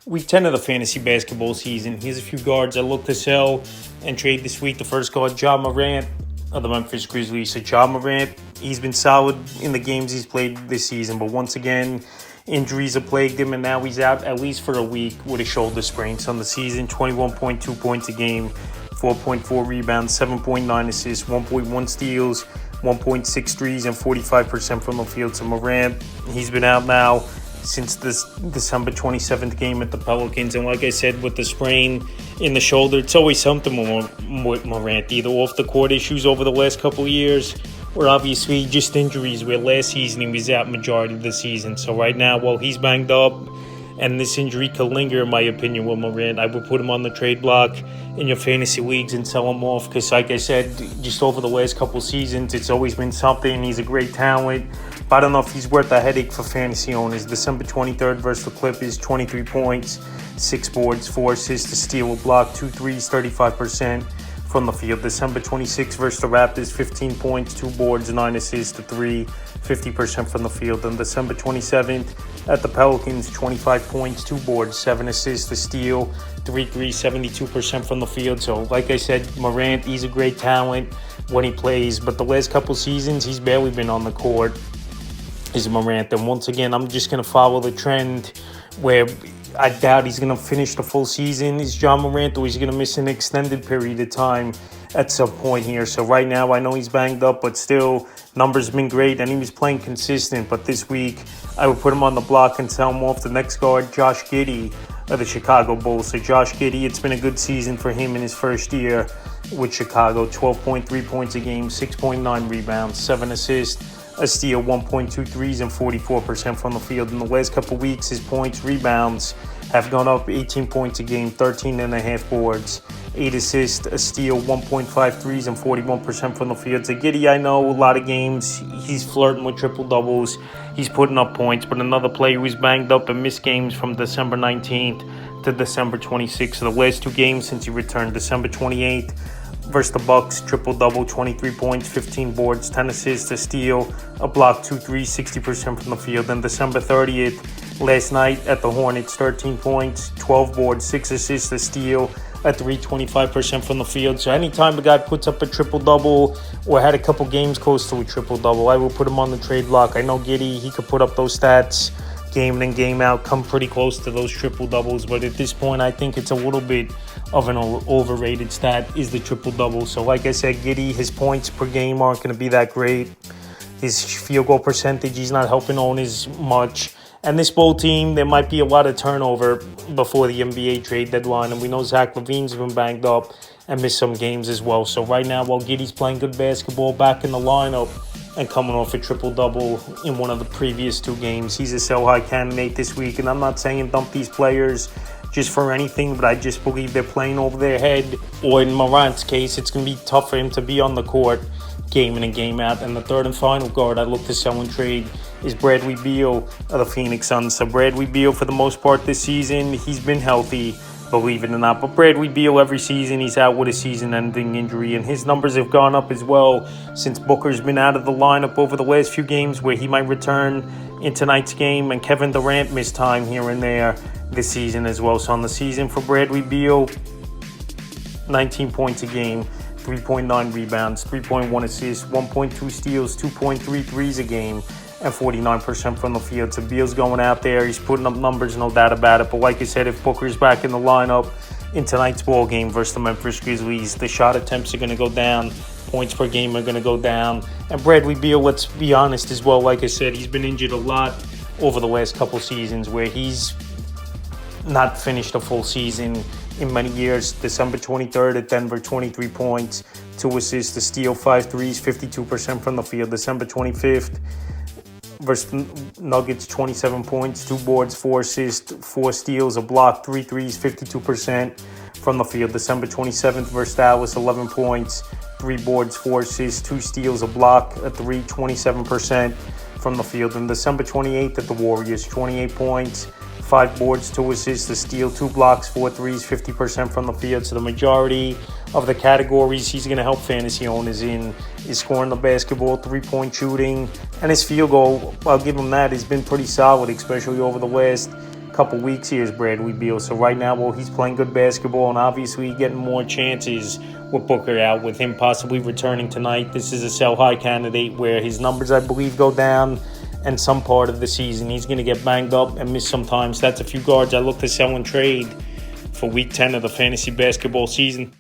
Week 10 of the fantasy basketball season. Here's a few guards I look to sell and trade this week. The first guard, Ja Morant of the Memphis Grizzlies. So Ja Morant, he's been solid in the games he's played this season, but once again, injuries have plagued him, and now he's out at least for a week with a shoulder sprain. So on the season, 21.2 points a game, 4.4 rebounds, 7.9 assists, 1.1 steals, 1.6 threes, and 45% from the field. So Morant, he's been out now since this December 27th game at the Pelicans. And like I said, with the sprain in the shoulder, it's always something with Morant, either off the court issues over the last couple of years or obviously just injuries, where last season he was out majority of the season. So right now, while he's banged up and this injury could linger, in my opinion, with Morant, I would put him on the trade block in your fantasy leagues and sell him off, because like I said, just over the last couple seasons, it's always been something. He's a great talent, but I don't know if he's worth a headache for fantasy owners. December 23rd versus the Clippers, 23 points, 6 boards, 4 assists, a steal, a block, 2 threes, 35% from the field. December 26th versus the Raptors, 15 points, 2 boards, 9 assists, a 3, 50% from the field. And December 27th at the Pelicans, 25 points, 2 boards, 7 assists, a steal, 3 threes, 72% from the field. So like I said, Morant, he's a great talent when he plays, but the last couple seasons, he's barely been on the court, is Morant. And once again, I'm just going to follow the trend where I doubt he's going to finish the full season. Is Ja Morant, or he's going to miss an extended period of time at some point here. So right now, I know he's banged up, but still, numbers have been great, and he was playing consistent. But this week, I would put him on the block and sell him off. The next guard, Josh Giddey of the Chicago Bulls. So Josh Giddey, it's been a good season for him in his first year with Chicago. 12.3 points a game, 6.9 rebounds, 7 assists, a steal, 1.2 threes, and 44% from the field. In the last couple weeks, his points, rebounds have gone up 18 points a game, 13.5 boards, 8 assists, a steal, 1.5 threes, and 41% from the field. So Giddey, I know a lot of games he's flirting with triple-doubles. He's putting up points, but another player who's banged up and missed games from December 19th to December 26th. So the last 2 games since he returned, December 28th versus the Bucks, triple-double, 23 points, 15 boards, 10 assists, a steal, a block, 2 threes, 60% from the field. Then December 30th, last night at the Hornets, 13 points, 12 boards, 6 assists, a steal, a 3, 25% from the field. So anytime a guy puts up a triple-double or had a couple games close to a triple-double, I will put him on the trade block. I know Giddey, he could put up those stats game in and game out, come pretty close to those triple-doubles, but at this point, I think it's a little bit of an overrated stat, is the triple-double. So like I said, Giddey, his points per game aren't going to be that great. His field goal percentage, he's not helping owners much. And this Bull team, there might be a lot of turnover before the NBA trade deadline, and we know Zach LaVine's been banged up and missed some games as well. So right now, while Giddey's playing good basketball, back in the lineup and coming off a triple-double in one of the previous 2 games, he's a sell-high candidate this week. And I'm not saying dump these players just for anything, but I just believe they're playing over their head. Or in Morant's case, it's going to be tough for him to be on the court game in and game out. And the third and final guard I look to sell and trade is Bradley Beal of the Phoenix Suns. So Bradley Beal, for the most part this season, he's been healthy, believe it or not. But Bradley Beal, every season, he's out with a season-ending injury, and his numbers have gone up as well since Booker's been out of the lineup over the last few games, where he might return in tonight's game, and Kevin Durant missed time here and there this season as well. So on the season for Bradley Beal, 19 points a game, 3.9 rebounds, 3.1 assists, 1.2 steals, 2.3 threes a game, and 49% from the field. So Beal's going out there. He's putting up numbers, no doubt about it. But like I said, if Booker's back in the lineup in tonight's ball game versus the Memphis Grizzlies, the shot attempts are going to go down. Points per game are going to go down. And Bradley Beal, let's be honest as well, like I said, he's been injured a lot over the last couple seasons, where he's not finished a full season in many years. December 23rd at Denver, 23 points, 2 assists, a steal, 5 threes, 52% from the field. December 25th versus Nuggets, 27 points, 2 boards, 4 assists, 4 steals, a block, 3 threes, 52% from the field. December 27th versus Dallas, 11 points, 3 boards, 4 assists, 2 steals, a block, a 3, 27% from the field. And December 28th at the Warriors, 28 points, 5 boards, 2 assists, a steal, 2 blocks, 4 threes, 50% from the field. So the majority of the categories he's going to help fantasy owners in is scoring the basketball, 3-point shooting, and his field goal, I'll give him that, has been pretty solid, especially over the last couple weeks here is Bradley Beal. So right now, well, he's playing good basketball and obviously getting more chances with Booker out, with him possibly returning tonight. This is a sell-high candidate where his numbers, I believe, go down, and some part of the season he's going to get banged up and miss some time. So that's a few guards I look to sell and trade for Week 10 of the fantasy basketball season.